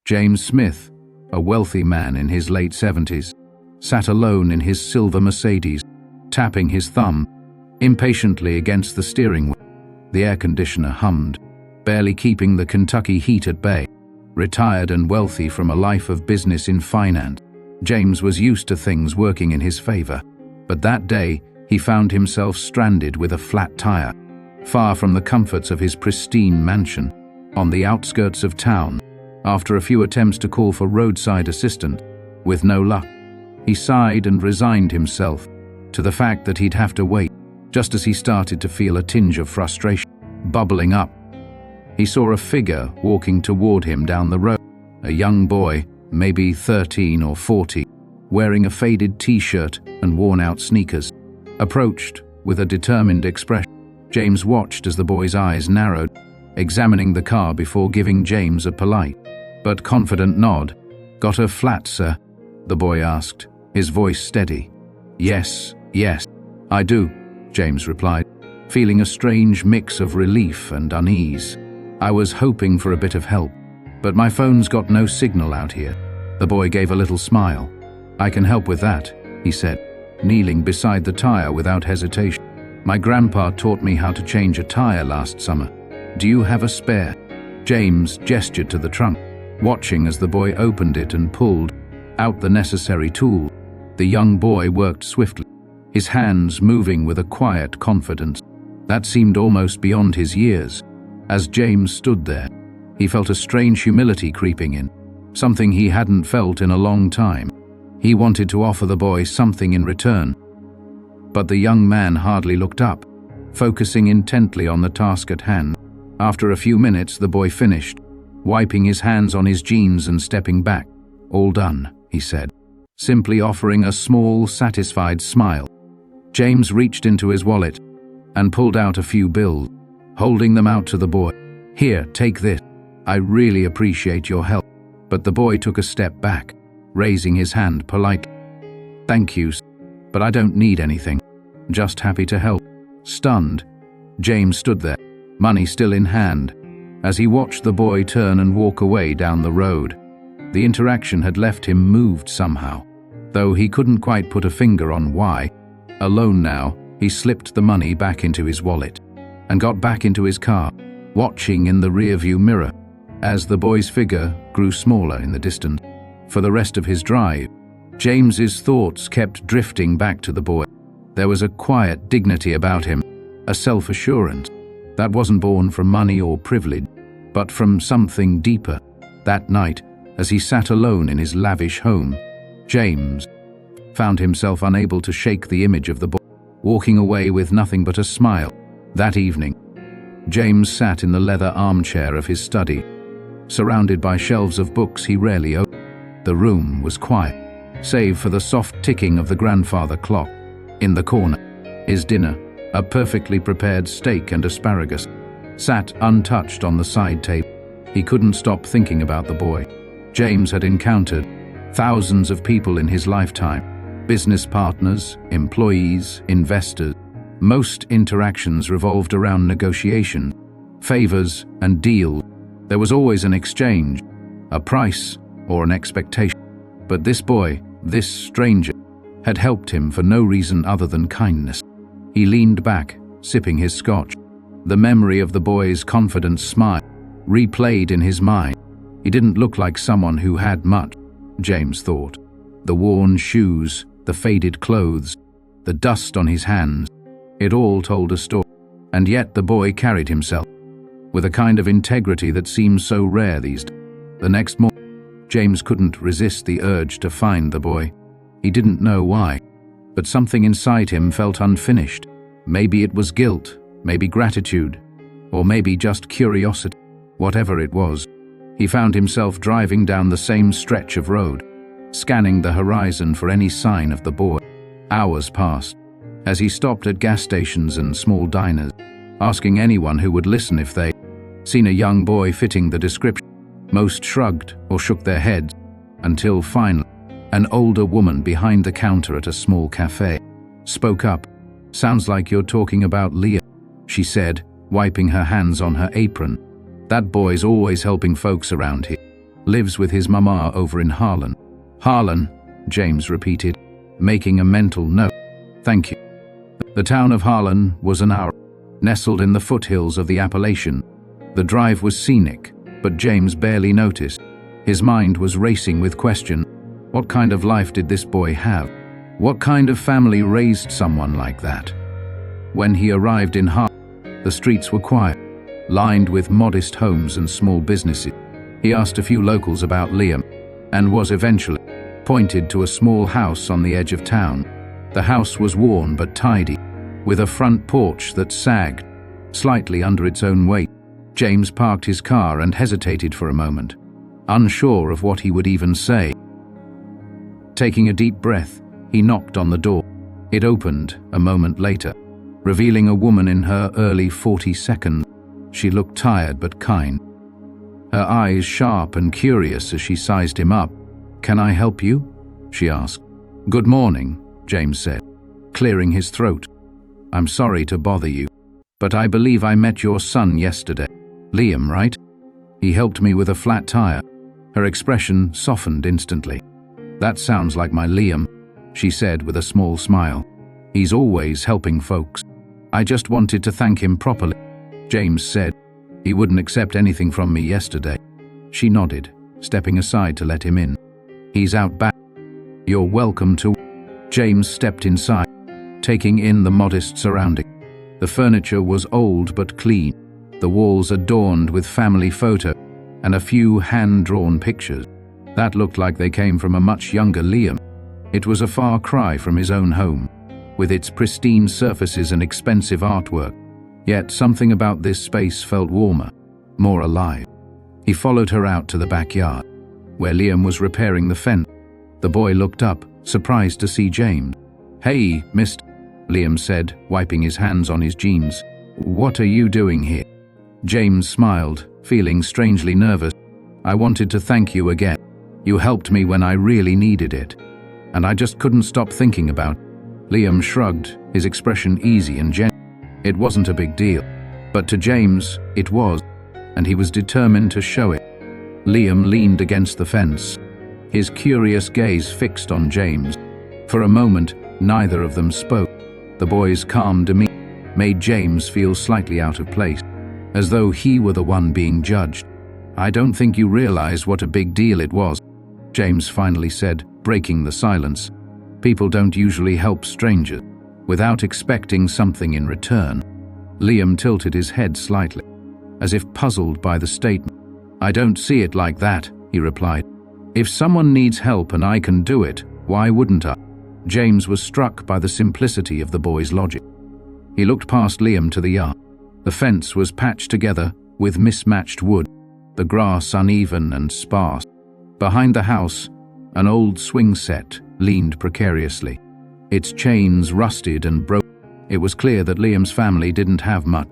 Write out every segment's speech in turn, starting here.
James Smith, a wealthy man in his late 70s, sat alone in his silver Mercedes, tapping his thumb impatiently against the steering wheel. The air conditioner hummed, barely keeping the Kentucky heat at bay. Retired and wealthy from a life of business in finance, James was used to things working in his favor. But that day, he found himself stranded with a flat tire, far from the comforts of his pristine mansion, on the outskirts of town. After a few attempts to call for roadside assistance, with no luck, he sighed and resigned himself to the fact that he'd have to wait. Just as he started to feel a tinge of frustration bubbling up, he saw a figure walking toward him down the road. A young boy, maybe 13 or 14, wearing a faded t-shirt and worn-out sneakers, approached with a determined expression. James watched as the boy's eyes narrowed, examining the car before giving James a polite but confident nod. "Got a flat, sir?" the boy asked, his voice steady. Yes, I do," James replied, feeling a strange mix of relief and unease. "I was hoping for a bit of help, but my phone's got no signal out here." The boy gave a little smile. "I can help with that," he said, kneeling beside the tire without hesitation. "My grandpa taught me how to change a tire last summer. Do you have a spare?" James gestured to the trunk, watching as the boy opened it and pulled out the necessary tool. The young boy worked swiftly, his hands moving with a quiet confidence that seemed almost beyond his years. As James stood there, he felt a strange humility creeping in, something he hadn't felt in a long time. He wanted to offer the boy something in return, but the young man hardly looked up, focusing intently on the task at hand. After a few minutes, the boy finished, wiping his hands on his jeans and stepping back. "All done," he said, simply offering a small, satisfied smile. James reached into his wallet and pulled out a few bills, holding them out to the boy. "Here, take this. I really appreciate your help." But the boy took a step back, raising his hand politely. "Thank you, but I don't need anything. Just happy to help." Stunned, James stood there, money still in hand, as he watched the boy turn and walk away down the road. The interaction had left him moved somehow, though he couldn't quite put a finger on why. Alone now, he slipped the money back into his wallet and got back into his car, watching in the rearview mirror as the boy's figure grew smaller in the distance. For the rest of his drive, James's thoughts kept drifting back to the boy. There was a quiet dignity about him, a self-assurance that wasn't born from money or privilege, but from something deeper. That night, as he sat alone in his lavish home, James found himself unable to shake the image of the boy, walking away with nothing but a smile. That evening, James sat in the leather armchair of his study, surrounded by shelves of books he rarely opened. The room was quiet, save for the soft ticking of the grandfather clock. In the corner, his dinner, a perfectly prepared steak and asparagus, sat untouched on the side table. He couldn't stop thinking about the boy. James had encountered thousands of people in his lifetime, business partners, employees, investors. Most interactions revolved around negotiation, favors, and deals. There was always an exchange, a price, or an expectation. But this boy, this stranger, had helped him for no reason other than kindness. He leaned back, sipping his scotch. The memory of the boy's confident smile replayed in his mind. He didn't look like someone who had much, James thought. The worn shoes, the faded clothes, the dust on his hands, it all told a story. And yet the boy carried himself with a kind of integrity that seems so rare these days. The next morning, James couldn't resist the urge to find the boy. He didn't know why, but something inside him felt unfinished. Maybe it was guilt, maybe gratitude, or maybe just curiosity. Whatever it was, he found himself driving down the same stretch of road, scanning the horizon for any sign of the boy. Hours passed, as he stopped at gas stations and small diners, asking anyone who would listen if they'd seen a young boy fitting the description. Most shrugged or shook their heads, until finally, an older woman behind the counter at a small cafe spoke up. "Sounds like you're talking about Leah," she said, wiping her hands on her apron. "That boy's always helping folks around here. Lives with his mama over in Harlan. Harlan, James repeated, making a mental note. Thank you. The town of Harlan was an hour, nestled in the foothills of the Appalachian. The drive was scenic, but James barely noticed. His mind was racing with question. What kind of life did this boy have? What kind of family raised someone like that? When he arrived in Harlan, the streets were quiet, lined with modest homes and small businesses. He asked a few locals about Liam, and was eventually pointed to a small house on the edge of town. The house was worn but tidy, with a front porch that sagged slightly under its own weight. James parked his car and hesitated for a moment, unsure of what he would even say. Taking a deep breath, he knocked on the door. It opened a moment later, revealing a woman in her early 42nd. She looked tired but kind, her eyes sharp and curious as she sized him up. "Can I help you?" she asked. "Good morning," James said, clearing his throat. "I'm sorry to bother you, but I believe I met your son yesterday. Liam, right? He helped me with a flat tire." Her expression softened instantly. "That sounds like my Liam," she said with a small smile. "He's always helping folks. I just wanted to thank him properly." James said, "He wouldn't accept anything from me yesterday." She nodded, stepping aside to let him in. "He's out back. You're welcome to." James stepped inside, taking in the modest surrounding. The furniture was old but clean, the walls adorned with family photos and a few hand-drawn pictures that looked like they came from a much younger Liam. It was a far cry from his own home, with its pristine surfaces and expensive artwork. Yet something about this space felt warmer, more alive. He followed her out to the backyard, where Liam was repairing the fence. The boy looked up, surprised to see James. "Hey, Mr." Liam said, wiping his hands on his jeans. "What are you doing here?" James smiled, feeling strangely nervous. "I wanted to thank you again. You helped me when I really needed it, and I just couldn't stop thinking about it." Liam shrugged, his expression easy and gentle. It wasn't a big deal, but to James, it was, and he was determined to show it. Liam leaned against the fence, his curious gaze fixed on James. For a moment, neither of them spoke. The boy's calm demeanor made James feel slightly out of place, as though he were the one being judged. "I don't think you realize what a big deal it was," James finally said, breaking the silence. "People don't usually help strangers without expecting something in return." Liam tilted his head slightly, as if puzzled by the statement. "I don't see it like that," he replied. "If someone needs help and I can do it, why wouldn't I?" James was struck by the simplicity of the boy's logic. He looked past Liam to the yard. The fence was patched together with mismatched wood, the grass uneven and sparse. Behind the house, an old swing set leaned precariously, its chains rusted and broken. It was clear that Liam's family didn't have much,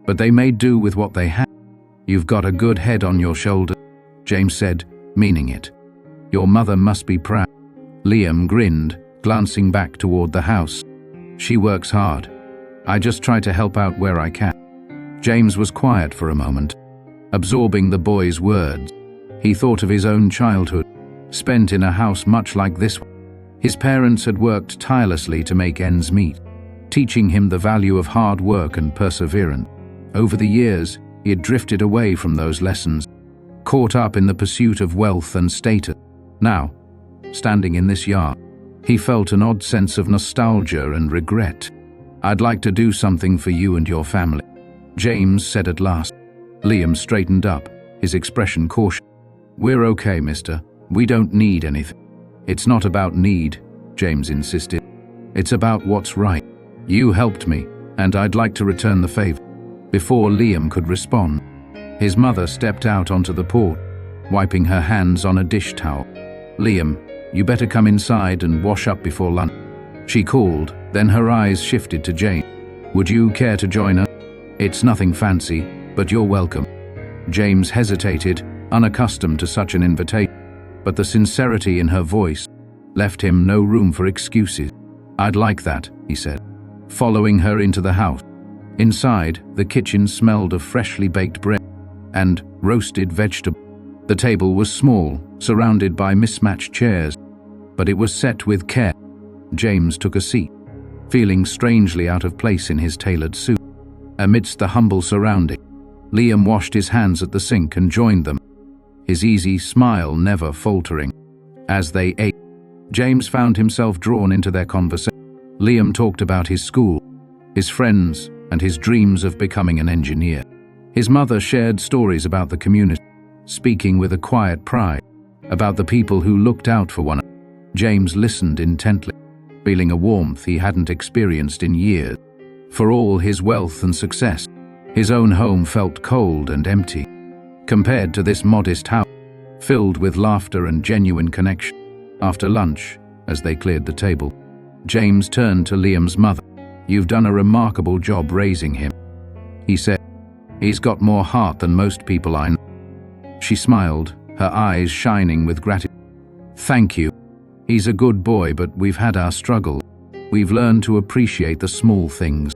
but they made do with what they had. "You've got a good head on your shoulder," James said, meaning it. "Your mother must be proud." Liam grinned, glancing back toward the house. "She works hard. I just try to help out where I can." James was quiet for a moment, absorbing the boy's words. He thought of his own childhood, spent in a house much like this one. His parents had worked tirelessly to make ends meet, teaching him the value of hard work and perseverance. Over the years, he had drifted away from those lessons, caught up in the pursuit of wealth and status. Now, standing in this yard, he felt an odd sense of nostalgia and regret. "I'd like to do something for you and your family," James said at last. Liam straightened up, his expression cautious. "We're okay, mister. We don't need anything." "It's not about need," James insisted. "It's about what's right. You helped me, and I'd like to return the favor." Before Liam could respond, his mother stepped out onto the porch, wiping her hands on a dish towel. "Liam, you better come inside and wash up before lunch," she called, then her eyes shifted to James. "Would you care to join us? It's nothing fancy, but you're welcome." James hesitated, unaccustomed to such an invitation, but the sincerity in her voice left him no room for excuses. "I'd like that," he said, following her into the house. Inside, the kitchen smelled of freshly baked bread and roasted vegetables. The table was small, surrounded by mismatched chairs, but it was set with care. James took a seat, feeling strangely out of place in his tailored suit. Amidst the humble surrounding, Liam washed his hands at the sink and joined them, his easy smile never faltering. As they ate, James found himself drawn into their conversation. Liam talked about his school, his friends, and his dreams of becoming an engineer. His mother shared stories about the community, speaking with a quiet pride about the people who looked out for one another. James listened intently, feeling a warmth he hadn't experienced in years. For all his wealth and success, his own home felt cold and empty, compared to this modest house, filled with laughter and genuine connection. After lunch, as they cleared the table, James turned to Liam's mother. "You've done a remarkable job raising him," he said. "He's got more heart than most people I know." She smiled, her eyes shining with gratitude. "Thank you. He's a good boy, but we've had our struggle. We've learned to appreciate the small things."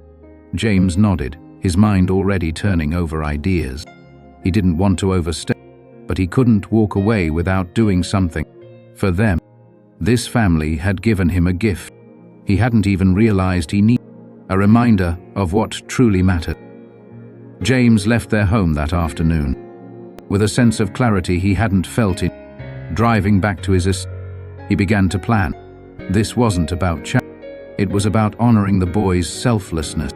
James nodded, his mind already turning over ideas. He didn't want to overstay, but he couldn't walk away without doing something for them. This family had given him a gift he hadn't even realized he needed, a reminder of what truly mattered. James left their home that afternoon with a sense of clarity he hadn't felt in. Driving back to his estate, he began to plan. This wasn't about charity. It was about honoring the boy's selflessness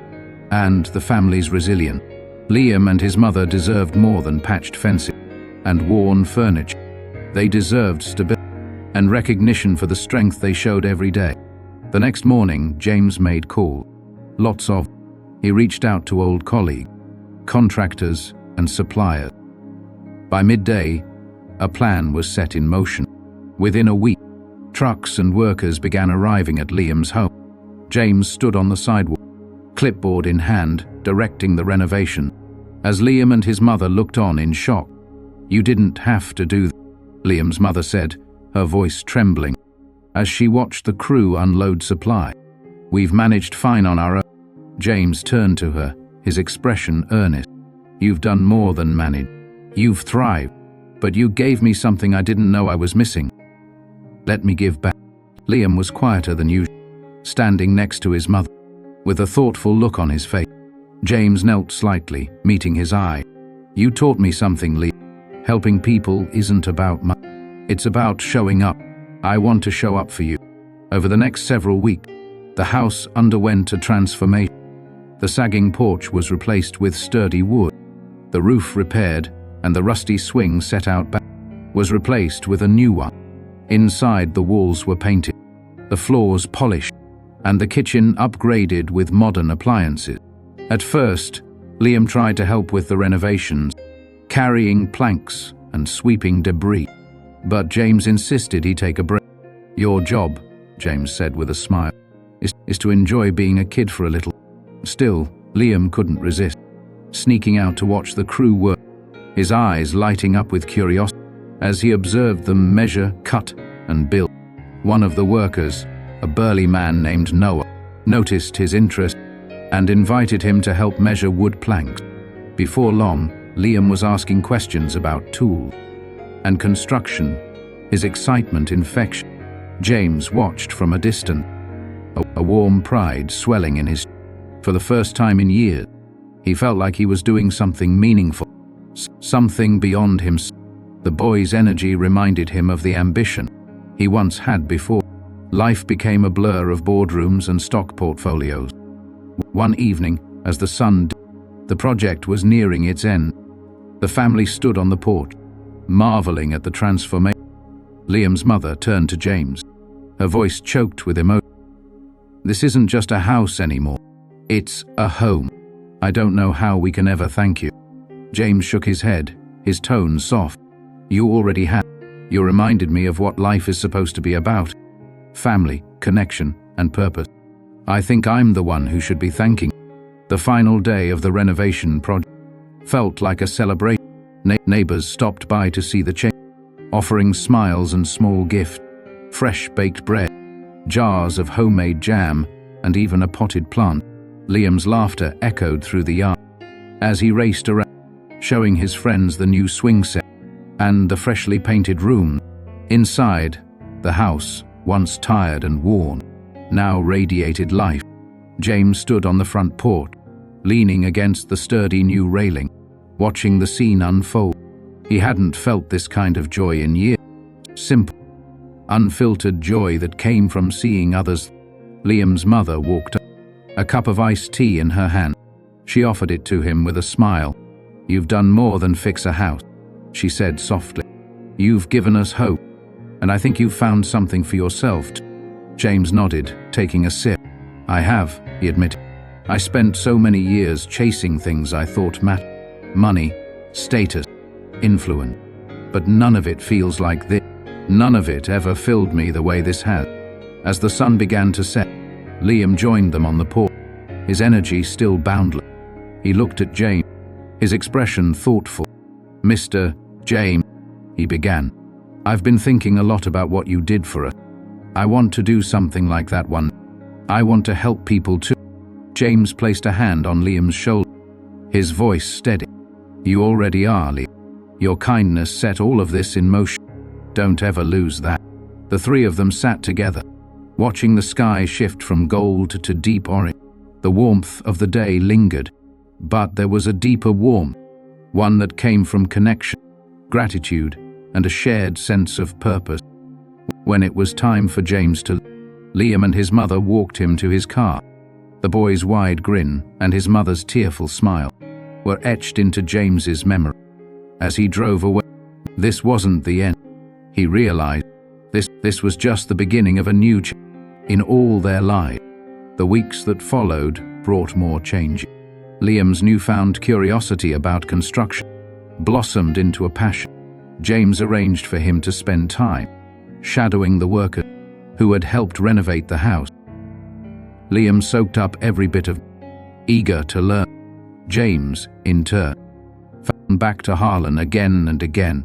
and the family's resilience. Liam and his mother deserved more than patched fencing and worn furniture. They deserved stability and recognition for the strength they showed every day. The next morning, James made calls. Lots of. He reached out to old colleagues, contractors, and suppliers. By midday, a plan was set in motion. Within a week, trucks and workers began arriving at Liam's home. James stood on the sidewalk, clipboard in hand, directing the renovation. As Liam and his mother looked on in shock. "You didn't have to do that," Liam's mother said, her voice trembling, as she watched the crew unload supply. "We've managed fine on our own." James turned to her, his expression earnest. "You've done more than manage. You've thrived. But you gave me something I didn't know I was missing. Let me give back." Liam was quieter than usual, standing next to his mother, with a thoughtful look on his face. James knelt slightly, meeting his eye. "You taught me something, Liam. Helping people isn't about money. It's about showing up. I want to show up for you." Over the next several weeks, the house underwent a transformation. The sagging porch was replaced with sturdy wood, the roof repaired, and the rusty swing set out back was replaced with a new one. Inside, the walls were painted, the floors polished, and the kitchen upgraded with modern appliances. At first, Liam tried to help with the renovations, carrying planks and sweeping debris. But James insisted he take a break. "Your job," James said with a smile, is to enjoy being a kid for a little." Still, Liam couldn't resist, sneaking out to watch the crew work, his eyes lighting up with curiosity as he observed them measure, cut, and build. One of the workers, a burly man named Noah, noticed his interest and invited him to help measure wood planks. Before long, Liam was asking questions about tools and construction, his excitement infectious. James watched from a distance, a warm pride swelling in his chest. For the first time in years, he felt like he was doing something meaningful, something beyond himself. The boy's energy reminded him of the ambition he once had before. Life became a blur of boardrooms and stock portfolios. One evening, as the sun dipped, the project was nearing its end. The family stood on the porch, marveling at the transformation. Liam's mother turned to James, her voice choked with emotion. "This isn't just a house anymore. It's a home. I don't know how we can ever thank you." James shook his head, his tone soft. "You already have. You reminded me of what life is supposed to be about. Family, connection, and purpose. I think I'm the one who should be thanking." The final day of the renovation project felt like a celebration. Neighbors stopped by to see the change, offering smiles and small gifts, fresh baked bread, jars of homemade jam, and even a potted plant. Liam's laughter echoed through the yard as he raced around, showing his friends the new swing set and the freshly painted room. Inside, the house, once tired and worn, now radiated life. James stood on the front porch, leaning against the sturdy new railing, watching the scene unfold. He hadn't felt this kind of joy in years. Simple, unfiltered joy that came from seeing others. Liam's mother walked up, a cup of iced tea in her hand. She offered it to him with a smile. "You've done more than fix a house," she said softly. "You've given us hope, and I think you've found something for yourself too." James nodded, taking a sip. "I have," he admitted. "I spent so many years chasing things I thought mattered. Money, status, influence. But none of it feels like this. None of it ever filled me the way this has." As the sun began to set, Liam joined them on the porch, his energy still boundless. He looked at James, his expression thoughtful. "Mr. James," he began, "I've been thinking a lot about what you did for us. I want to do something like that one. I want to help people too." James placed a hand on Liam's shoulder, his voice steady. "You already are, Liam. Your kindness set all of this in motion. Don't ever lose that." The three of them sat together, watching the sky shift from gold to deep orange. The warmth of the day lingered, but there was a deeper warmth, one that came from connection, gratitude, and a shared sense of purpose. When it was time for James to leave, Liam and his mother walked him to his car. The boy's wide grin and his mother's tearful smile were etched into James's memory. As he drove away, this wasn't the end. He realized this was just the beginning of a new chapter in all their lives. The weeks that followed brought more change. Liam's newfound curiosity about construction blossomed into a passion. James arranged for him to spend time shadowing the workers who had helped renovate the house. Liam soaked up every bit of eager to learn. James, in turn, found back to Harlan again and again.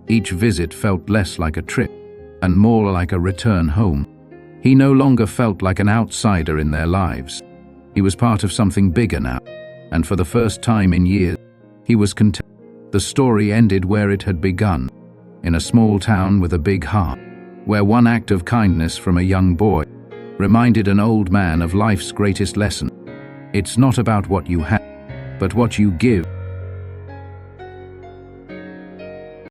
Each visit felt less like a trip and more like a return home. He no longer felt like an outsider in their lives. He was part of something bigger now, and for the first time in years, he was content. The story ended where it had begun, in a small town with a big heart, where one act of kindness from a young boy reminded an old man of life's greatest lesson. It's not about what you have, but what you give.